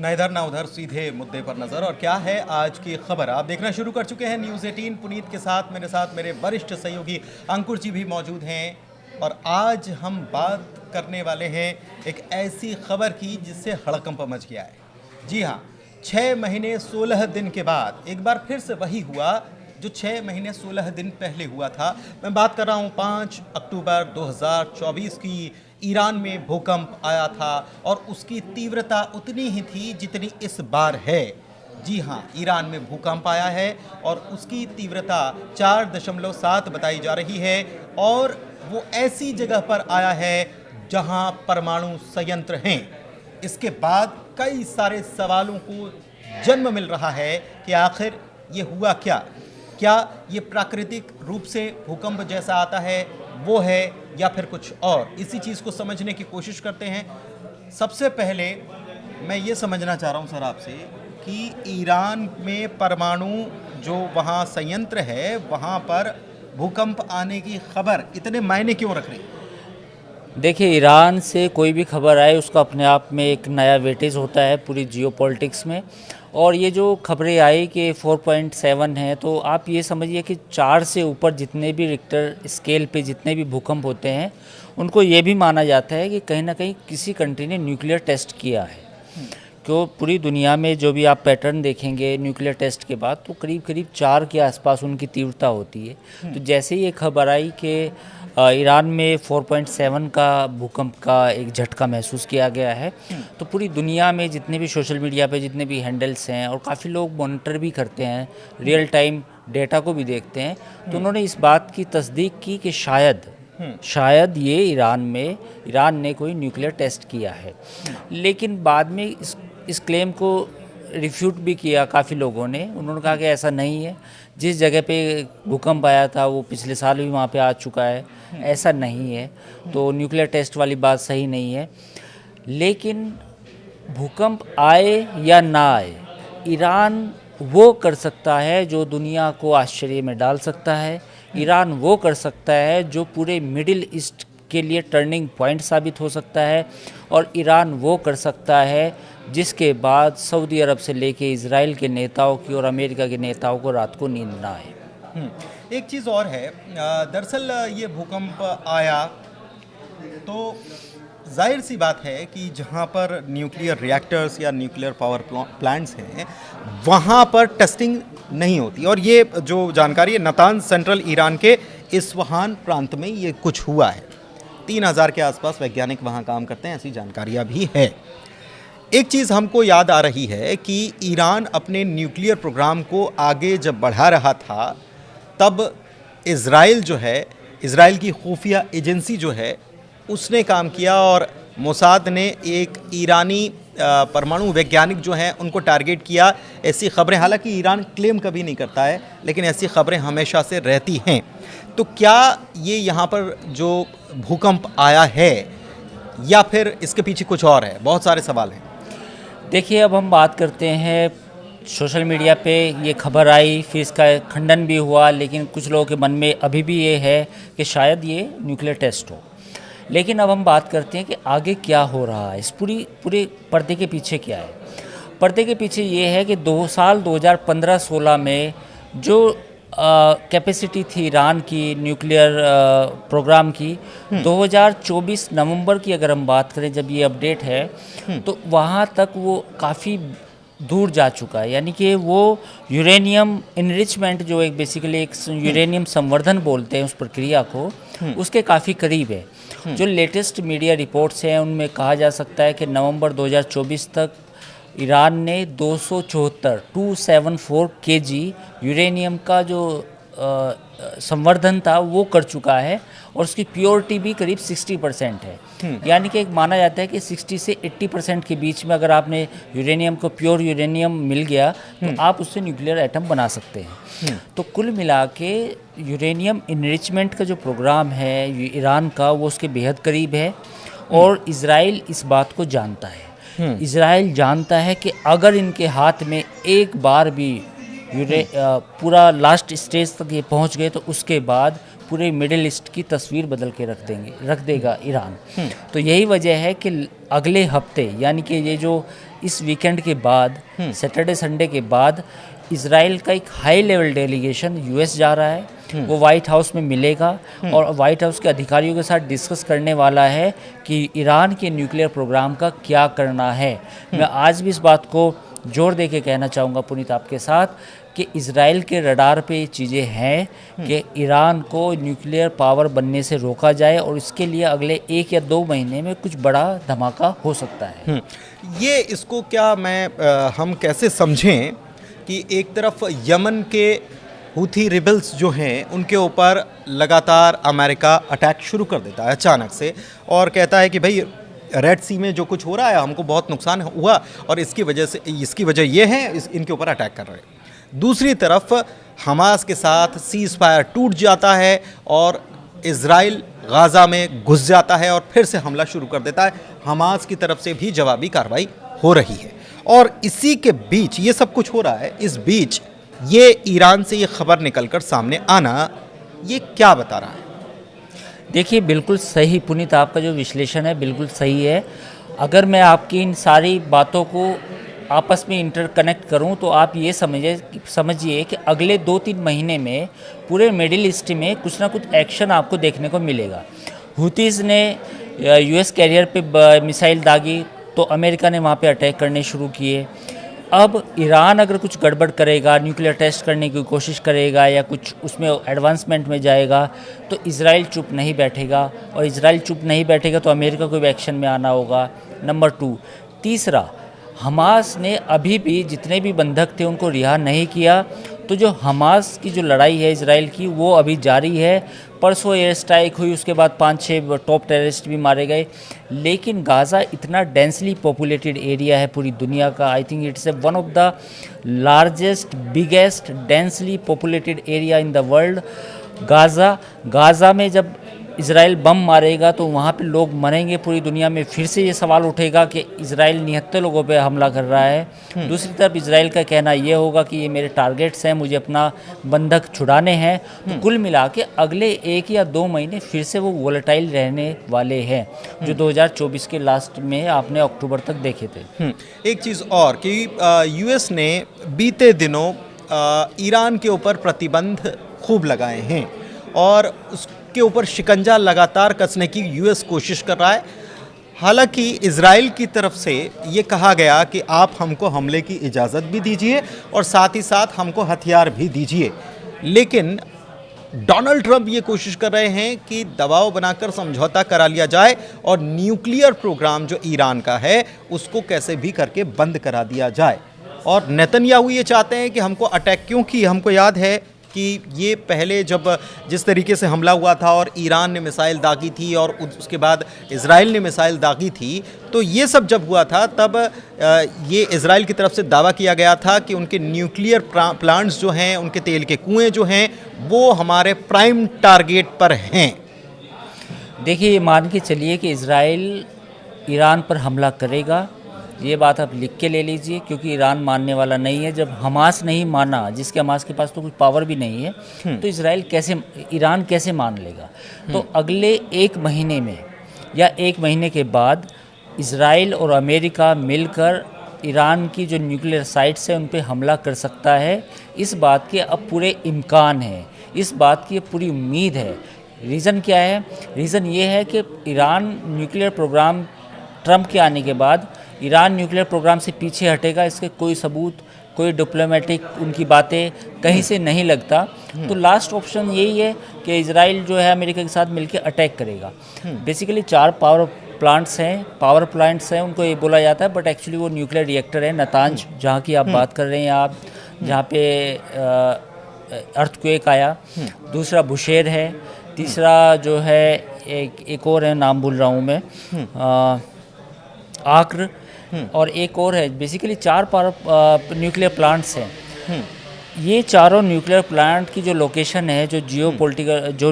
ना इधर ना उधर, सीधे मुद्दे पर नजर। और क्या है आज की खबर, आप देखना शुरू कर चुके हैं न्यूज़ 18 पुनीत के साथ। मेरे वरिष्ठ सहयोगी अंकुर जी भी मौजूद हैं। और आज हम बात करने वाले हैं एक ऐसी खबर की जिससे हड़कंप मच गया है। जी हाँ, 6 महीने 16 दिन के बाद एक बार फिर से वही हुआ जो 6 महीने 16 दिन पहले हुआ था। मैं बात कर रहा हूँ 5 अक्टूबर 2024 की। ईरान में भूकंप आया था और उसकी तीव्रता उतनी ही थी जितनी इस बार है। जी हाँ, ईरान में भूकंप आया है और उसकी तीव्रता 4.7 बताई जा रही है। और वो ऐसी जगह पर आया है जहां परमाणु संयंत्र हैं। इसके बाद कई सारे सवालों को जन्म मिल रहा है कि आखिर ये हुआ क्या। क्या ये प्राकृतिक रूप से भूकंप जैसा आता है वो है या फिर कुछ और। इसी चीज़ को समझने की कोशिश करते हैं। सबसे पहले मैं ये समझना चाह रहा हूँ सर आपसे कि ईरान में परमाणु जो वहाँ संयंत्र है वहाँ पर भूकंप आने की खबर इतने मायने क्यों रख रही है। देखिए, ईरान से कोई भी खबर आए उसका अपने आप में एक नया वेटेज होता है पूरी जियोपॉलिटिक्स में। और ये जो खबरें आई कि 4.7 है, तो आप ये समझिए कि 4 से ऊपर जितने भी रिक्टर स्केल पे जितने भी भूकंप होते हैं उनको ये भी माना जाता है कि कहीं ना कहीं किसी कंट्री ने न्यूक्लियर टेस्ट किया है। क्यों पूरी दुनिया में जो भी आप पैटर्न देखेंगे न्यूक्लियर टेस्ट के बाद तो करीब करीब 4 के आसपास उनकी तीव्रता होती है। तो जैसे ही ये खबर आई कि ईरान में 4.7 का भूकंप का एक झटका महसूस किया गया है, तो पूरी दुनिया में जितने भी सोशल मीडिया पे जितने भी हैंडल्स हैं और काफ़ी लोग मॉनिटर भी करते हैं, रियल टाइम डेटा को भी देखते हैं, तो उन्होंने इस बात की तस्दीक की कि शायद ये ईरान ने कोई न्यूक्लियर टेस्ट किया है। लेकिन बाद में इस क्लेम को रिफ्यूट भी किया काफ़ी लोगों ने। उन्होंने कहा कि ऐसा नहीं है, जिस जगह पे भूकंप आया था वो पिछले साल भी वहाँ पे आ चुका है, ऐसा नहीं है, तो न्यूक्लियर टेस्ट वाली बात सही नहीं है। लेकिन भूकंप आए या ना आए, ईरान वो कर सकता है जो दुनिया को आश्चर्य में डाल सकता है। ईरान वो कर सकता है जो पूरे मिडिल ईस्ट के लिए टर्निंग पॉइंट साबित हो सकता है। और ईरान वो कर सकता है जिसके बाद सऊदी अरब से लेके इजराइल के नेताओं की और अमेरिका के नेताओं को रात को नींद ना आए। एक चीज़ और है, दरअसल ये भूकंप आया तो जाहिर सी बात है कि जहाँ पर न्यूक्लियर रिएक्टर्स या न्यूक्लियर पावर प्लांट्स हैं वहाँ पर टेस्टिंग नहीं होती। और ये जो जानकारी है, नातांज सेंट्रल ईरान के इस्फहान प्रांत में ये कुछ हुआ है। 3000 के आसपास वैज्ञानिक वहाँ काम करते हैं, ऐसी जानकारियाँ भी है। एक चीज़ हमको याद आ रही है कि ईरान अपने न्यूक्लियर प्रोग्राम को आगे जब बढ़ा रहा था तब इज़राइल जो है, इज़राइल की खुफिया एजेंसी जो है उसने काम किया और मोसाद ने एक ईरानी परमाणु वैज्ञानिक जो हैं उनको टारगेट किया। ऐसी खबरें, हालांकि ईरान क्लेम कभी नहीं करता है, लेकिन ऐसी खबरें हमेशा से रहती हैं। तो क्या ये यहाँ पर जो भूकंप आया है या फिर इसके पीछे कुछ और है? बहुत सारे सवाल हैं। देखिए, अब हम बात करते हैं, सोशल मीडिया पे ये खबर आई, फिर इसका खंडन भी हुआ, लेकिन कुछ लोगों के मन में अभी भी ये है कि शायद ये न्यूक्लियर टेस्ट हो। लेकिन अब हम बात करते हैं कि आगे क्या हो रहा है, इस पूरे पर्दे के पीछे क्या है। पर्दे के पीछे ये है कि 2015-16 में जो कैपेसिटी थी ईरान की न्यूक्लियर प्रोग्राम की, 2024 नवंबर की अगर हम बात करें जब ये अपडेट है, तो वहाँ तक वो काफ़ी दूर जा चुका है। यानी कि वो यूरेनियम इनरिचमेंट जो एक बेसिकली एक यूरेनियम संवर्धन बोलते हैं उस प्रक्रिया को, उसके काफ़ी करीब है। जो लेटेस्ट मीडिया रिपोर्ट्स हैं उनमें कहा जा सकता है कि नवंबर 2024 तक ईरान ने 274 केजी यूरेनियम का जो संवर्धन था वो कर चुका है और उसकी प्योरिटी भी करीब 60% है। यानी कि एक माना जाता है कि 60 से 80% के बीच में अगर आपने यूरेनियम को प्योर यूरेनियम मिल गया तो आप उससे न्यूक्लियर एटम बना सकते हैं। तो कुल मिला के यूरेनियम इनरिचमेंट का जो प्रोग्राम है ईरान का, वो उसके बेहद करीब है और इजराइल इस बात को जानता है। इजराइल जानता है कि अगर इनके हाथ में एक बार भी पूरा लास्ट स्टेज तक ये पहुंच गए तो उसके बाद पूरे मिडिल ईस्ट की तस्वीर बदल के रख देगा ईरान। तो यही वजह है कि अगले हफ्ते, यानी कि ये जो इस वीकेंड के बाद, सैटरडे संडे के बाद, इजराइल का एक हाई लेवल डेलीगेशन यूएस जा रहा है। वो वाइट हाउस में मिलेगा और वाइट हाउस के अधिकारियों के साथ डिस्कस करने वाला है कि ईरान के न्यूक्लियर प्रोग्राम का क्या करना है। मैं आज भी इस बात को जोर दे के कहना चाहूँगा पुनीत आपके साथ कि इजराइल के रडार पे ये चीज़ें हैं कि ईरान को न्यूक्लियर पावर बनने से रोका जाए और इसके लिए अगले 1 या 2 महीने में कुछ बड़ा धमाका हो सकता है। ये इसको क्या हम कैसे समझें कि एक तरफ यमन के हूथी रिबल्स जो हैं उनके ऊपर लगातार अमेरिका अटैक शुरू कर देता है अचानक से और कहता है कि भाई रेड सी में जो कुछ हो रहा है हमको बहुत नुकसान हुआ और इसकी वजह ये है इनके ऊपर अटैक कर रहे हैं। दूसरी तरफ हमास के साथ सीज़ फायर टूट जाता है और इजराइल गाज़ा में घुस जाता है और फिर से हमला शुरू कर देता है। हमास की तरफ से भी जवाबी कार्रवाई हो रही है और इसी के बीच ये सब कुछ हो रहा है। इस बीच ये ईरान से ये खबर निकलकर सामने आना ये क्या बता रहा है? देखिए, बिल्कुल सही पुनीत, आपका जो विश्लेषण है बिल्कुल सही है। अगर मैं आपकी इन सारी बातों को आपस में इंटरकनेक्ट करूं तो आप ये समझिए कि अगले 2-3 महीने में पूरे मिडिल ईस्ट में कुछ ना कुछ एक्शन आपको देखने को मिलेगा। हुतीज़ ने यूएस कैरियर पे मिसाइल दागी तो अमेरिका ने वहाँ पे अटैक करने शुरू किए। अब ईरान अगर कुछ गड़बड़ करेगा, न्यूक्लियर टेस्ट करने की कोशिश करेगा या कुछ उसमें एडवांसमेंट में जाएगा तो इजराइल चुप नहीं बैठेगा और इजराइल चुप नहीं बैठेगा तो अमेरिका को भी एक्शन में आना होगा। नंबर 2, तीसरा, हमास ने अभी भी जितने भी बंधक थे उनको रिहा नहीं किया, तो जो हमास की जो लड़ाई है इजराइल की वो अभी जारी है। परसों एयर स्ट्राइक हुई, उसके बाद 5-6 टॉप टेररिस्ट भी मारे गए। लेकिन गाज़ा इतना डेंसली पॉपुलेटेड एरिया है पूरी दुनिया का, I think it's one of the largest biggest densely populated area in the world. Gaza में जब इजराइल बम मारेगा तो वहाँ पे लोग मरेंगे पूरी दुनिया में। फिर से ये सवाल उठेगा कि इजराइल निहत्थे लोगों पे हमला कर रहा है। दूसरी तरफ इजराइल का कहना ये होगा कि ये मेरे टारगेट्स हैं, मुझे अपना बंधक छुड़ाने हैं। तो कुल मिला के अगले 1 या 2 महीने फिर से वो वोलेटाइल रहने वाले हैं जो 2024 के लास्ट में आपने अक्टूबर तक देखे थे। एक चीज़ और कि यूएस ने बीते दिनों ईरान के ऊपर प्रतिबंध खूब लगाए हैं और उसके ऊपर शिकंजा लगातार कसने की यूएस कोशिश कर रहा है। हालांकि इजराइल की तरफ से ये कहा गया कि आप हमको हमले की इजाज़त भी दीजिए और साथ ही साथ हमको हथियार भी दीजिए, लेकिन डोनाल्ड ट्रंप ये कोशिश कर रहे हैं कि दबाव बनाकर समझौता करा लिया जाए और न्यूक्लियर प्रोग्राम जो ईरान का है उसको कैसे भी करके बंद करा दिया जाए। और नेतन्याहू ये चाहते हैं कि हमको अटैक, क्योंकि हमको याद है कि ये पहले जब जिस तरीके से हमला हुआ था और ईरान ने मिसाइल दागी थी और उसके बाद इजराइल ने मिसाइल दागी थी, तो ये सब जब हुआ था तब ये इजराइल की तरफ से दावा किया गया था कि उनके न्यूक्लियर प्लांट्स जो हैं, उनके तेल के कुएं जो हैं, वो हमारे प्राइम टारगेट पर हैं। देखिए, ये मान के चलिए कि इजराइल ईरान पर हमला करेगा, ये बात आप लिख के ले लीजिए, क्योंकि ईरान मानने वाला नहीं है। जब हमास नहीं माना, जिसके हमास के पास तो कुछ पावर भी नहीं है, तो ईरान कैसे मान लेगा? तो अगले 1 महीने में या 1 महीने के बाद इजराइल और अमेरिका मिलकर ईरान की जो न्यूक्लियर साइट्स है उन पे हमला कर सकता है। इस बात के अब पूरे इम्कान है, इस बात की पूरी उम्मीद है। रीज़न क्या है? रीज़न ये है कि ईरान न्यूक्लियर प्रोग्राम, ट्रंप के आने के बाद ईरान न्यूक्लियर प्रोग्राम से पीछे हटेगा, इसके कोई सबूत, कोई डिप्लोमेटिक उनकी बातें कहीं से नहीं लगता। तो लास्ट ऑप्शन यही है कि इजराइल जो है अमेरिका के साथ मिलकर अटैक करेगा। बेसिकली 4 पावर प्लांट्स हैं, उनको ये बोला जाता है, बट एक्चुअली वो न्यूक्लियर रिएक्टर है। नतांज, जहाँ की आप बात कर रहे हैं आप, जहाँ पे अर्थक्वेक आया। दूसरा बुशेर है। तीसरा जो है एक और है, नाम भूल रहा हूँ मैं, आक्र, और एक और है। बेसिकली 4 न्यूक्लियर प्लांट्स हैं। ये चारों न्यूक्लियर प्लांट की जो लोकेशन है, जो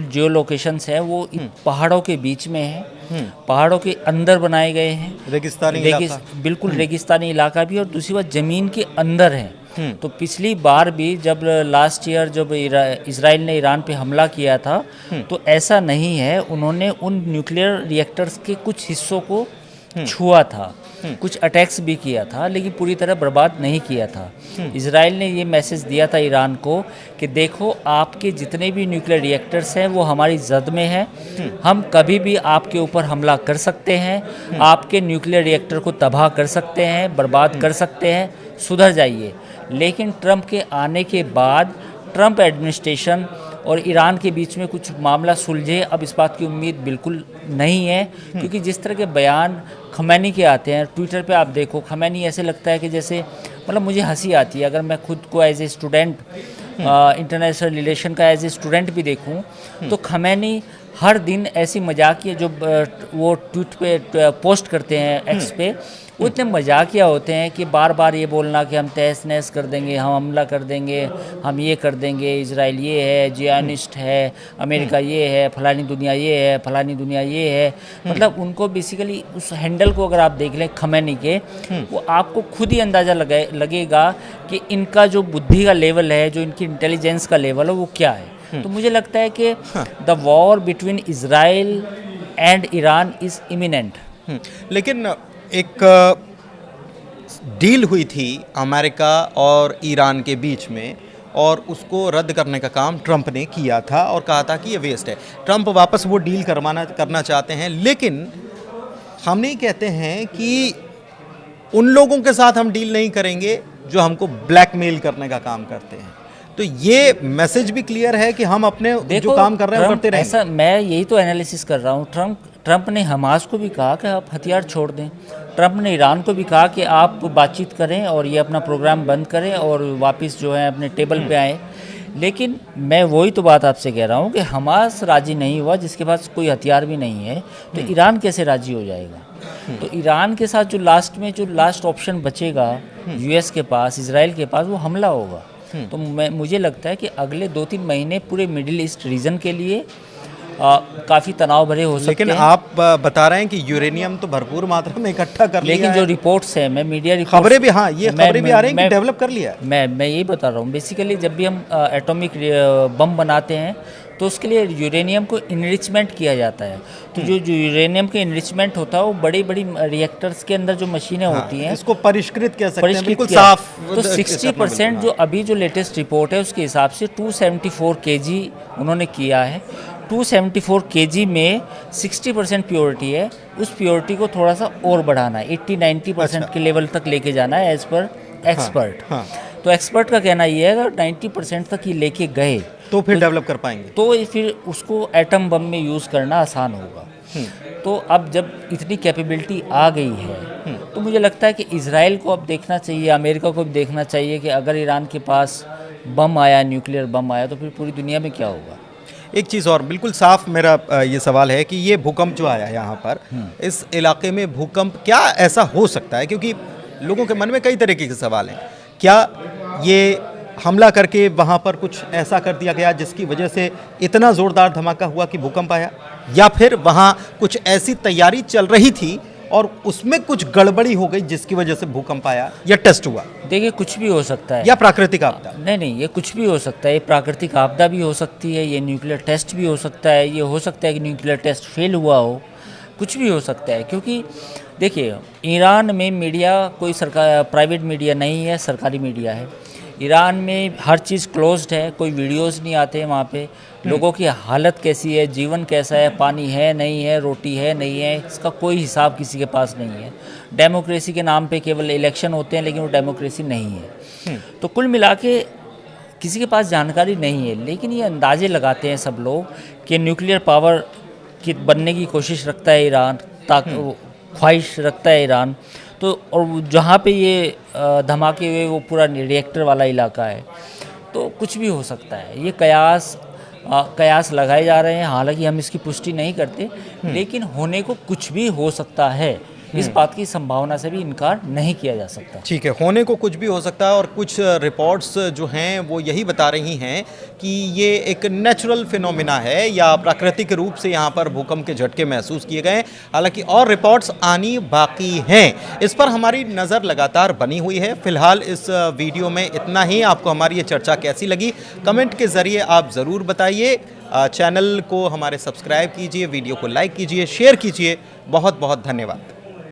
जियो लोकेशंस है, वो पहाड़ों के बीच में है, पहाड़ों के अंदर बनाए गए हैं। बिल्कुल रेगिस्तानी इलाका भी, और दूसरी बात ज़मीन के अंदर है। तो पिछली बार भी जब लास्ट ईयर जब इजराइल ने ईरान पे हमला किया था, तो ऐसा नहीं है, उन्होंने उन न्यूक्लियर रिएक्टर्स के कुछ हिस्सों को छुआ था। कुछ अटैक्स भी किया था, लेकिन पूरी तरह बर्बाद नहीं किया था। इजराइल ने ये मैसेज दिया था ईरान को कि देखो, आपके जितने भी न्यूक्लियर रिएक्टर्स हैं वो हमारी जद में हैं, हम कभी भी आपके ऊपर हमला कर सकते हैं, आपके न्यूक्लियर रिएक्टर को तबाह कर सकते हैं, बर्बाद कर सकते हैं, सुधर जाइए। लेकिन ट्रंप के आने के बाद ट्रंप एडमिनिस्ट्रेशन और ईरान के बीच में कुछ मामला सुलझे, अब इस बात की उम्मीद बिल्कुल नहीं है, क्योंकि जिस तरह के बयान खमैनी के आते हैं ट्विटर पे, आप देखो खमैनी ऐसे लगता है कि जैसे, मतलब मुझे हंसी आती है अगर मैं खुद को as a student international relation का एज ए स्टूडेंट भी देखूं, तो खमैनी हर दिन ऐसी मजाकिया जो वो ट्वीट पे पोस्ट करते हैं एक्स पे, वो इतने मजाकिया होते हैं कि बार बार ये बोलना कि हम तहस नहस कर देंगे, हम हमला कर देंगे, हम ये कर देंगे, इजराइल ये है, जियानिस्ट है, अमेरिका ये है, फलानी दुनिया ये है, फलानी दुनिया ये है। मतलब उनको बेसिकली उस हैंडल को अगर आप देख लें खमैनी के, वो आपको खुद ही अंदाज़ा लगेगा कि इनका जो बुद्धि का लेवल है, जो इनकी इंटेलिजेंस का लेवल है, वो क्या है। तो मुझे लगता है कि the war between Israel and Iran is imminent. लेकिन एक डील हुई थी अमेरिका और ईरान के बीच में, और उसको रद्द करने का काम ट्रंप ने किया था और कहा था कि ये वेस्ट है। ट्रंप वापस वो डील करना चाहते हैं, लेकिन हम नहीं कहते हैं कि उन लोगों के साथ हम डील नहीं करेंगे जो हमको ब्लैकमेल करने का काम करते हैं। तो ये मैसेज भी क्लियर है कि हम अपने जो काम कर रहे हैं वो करते रहेंगे। ऐसा मैं यही तो एनालिसिस कर रहा हूँ। ट्रंप ने हमास को भी कहा कि आप हथियार छोड़ दें। ट्रंप ने ईरान को भी कहा कि आप बातचीत करें और ये अपना प्रोग्राम बंद करें और वापस जो है अपने टेबल पे आएँ। लेकिन मैं वही तो बात आपसे कह रहा हूँ कि हमास राजी नहीं हुआ, जिसके पास कोई हथियार भी नहीं है, तो ईरान कैसे राजी हो जाएगा। तो ईरान के साथ जो लास्ट ऑप्शन बचेगा यूएस के पास, इजराइल के पास, वो हमला होगा। तो मुझे लगता है कि अगले 2-3 महीने पूरे मिडिल ईस्ट रीजन के लिए काफ़ी तनाव भरे हो सकते हैं। लेकिन आप बता रहे हैं कि यूरेनियम तो भरपूर मात्रा में इकट्ठा कर लिया है। लेकिन जो रिपोर्ट्स हैं, मैं मीडिया रिपोर्ट्स, खबरें भी, हाँ ये खबरें भी आ रही हैं कि डेवलप कर लिया है। मैं यही बता रहा हूँ। बेसिकली जब भी हम एटॉमिक बम बनाते हैं तो उसके लिए यूरेनियम को इनरिचमेंट किया जाता है। तो जो यूरेनियम का इनरिचमेंट होता है वो बड़ी बड़ी रिएक्टर्स के अंदर जो मशीनें होती हैं, इसको परिष्कृत कह सकते हैं, बिल्कुल साफ। तो 60% जो अभी जो लेटेस्ट रिपोर्ट है उसके हिसाब से 274 kg उन्होंने किया है। 274 kg में 60% प्योरिटी है। उस प्योरिटी को थोड़ा सा और बढ़ाना है, 80-90% के लेवल तक लेके जाना है एज पर एक्सपर्ट। तो एक्सपर्ट का कहना ये है अगर 90% तक ये लेके गए तो फिर डेवलप कर पाएंगे, तो फिर उसको एटम बम में यूज़ करना आसान होगा। तो अब जब इतनी कैपेबिलिटी आ गई है तो मुझे लगता है कि इजराइल को अब देखना चाहिए, अमेरिका को भी देखना चाहिए कि अगर ईरान के पास बम आया, न्यूक्लियर बम आया, तो फिर पूरी दुनिया में क्या होगा। एक चीज़ और बिल्कुल साफ मेरा ये सवाल है कि ये भूकंप जो आया यहाँ पर, इस इलाके में भूकंप क्या ऐसा हो सकता है, क्योंकि लोगों के मन में कई तरीके के सवाल हैं। क्या ये हमला करके वहाँ पर कुछ ऐसा कर दिया गया जिसकी वजह से इतना ज़ोरदार धमाका हुआ कि भूकंप आया, या फिर वहाँ कुछ ऐसी तैयारी चल रही थी और उसमें कुछ गड़बड़ी हो गई जिसकी वजह से भूकंप आया, या टेस्ट हुआ? देखिए, कुछ भी हो सकता है। या प्राकृतिक आपदा? नहीं, ये कुछ भी हो सकता है। ये प्राकृतिक आपदा भी हो सकती है, ये न्यूक्लियर टेस्ट भी हो सकता है, ये हो सकता है कि न्यूक्लियर टेस्ट फेल हुआ हो, कुछ भी हो सकता है। क्योंकि देखिए, ईरान में मीडिया कोई प्राइवेट मीडिया नहीं है, सरकारी मीडिया है। ईरान में हर चीज़ क्लोज्ड है, कोई वीडियोस नहीं आते हैं वहाँ पे। लोगों की हालत कैसी है, जीवन कैसा है, पानी है नहीं है, रोटी है नहीं है, इसका कोई हिसाब किसी के पास नहीं है। डेमोक्रेसी के नाम पे केवल इलेक्शन होते हैं, लेकिन वो डेमोक्रेसी नहीं है। तो कुल मिला के किसी के पास जानकारी नहीं है, लेकिन ये अंदाजे लगाते हैं सब लोग कि न्यूक्लियर पावर की बनने की कोशिश रखता है ईरान, ख्वाहिश रखता है ईरान। तो और जहाँ पे ये धमाके हुए वो पूरा रिएक्टर वाला इलाका है, तो कुछ भी हो सकता है। ये कयास लगाए जा रहे हैं, हालांकि हम इसकी पुष्टि नहीं करते, लेकिन होने को कुछ भी हो सकता है। इस बात की संभावना से भी इनकार नहीं किया जा सकता। ठीक है, होने को कुछ भी हो सकता है। और कुछ रिपोर्ट्स जो हैं वो यही बता रही हैं कि ये एक नेचुरल फिनोमिना है या प्राकृतिक रूप से यहाँ पर भूकंप के झटके महसूस किए गए हैं। हालांकि और रिपोर्ट्स आनी बाकी हैं, इस पर हमारी नज़र लगातार बनी हुई है। फिलहाल इस वीडियो में इतना ही। आपको हमारी ये चर्चा कैसी लगी, कमेंट के ज़रिए आप ज़रूर बताइए। चैनल को हमारे सब्सक्राइब कीजिए, वीडियो को लाइक कीजिए, शेयर कीजिए। बहुत बहुत धन्यवाद।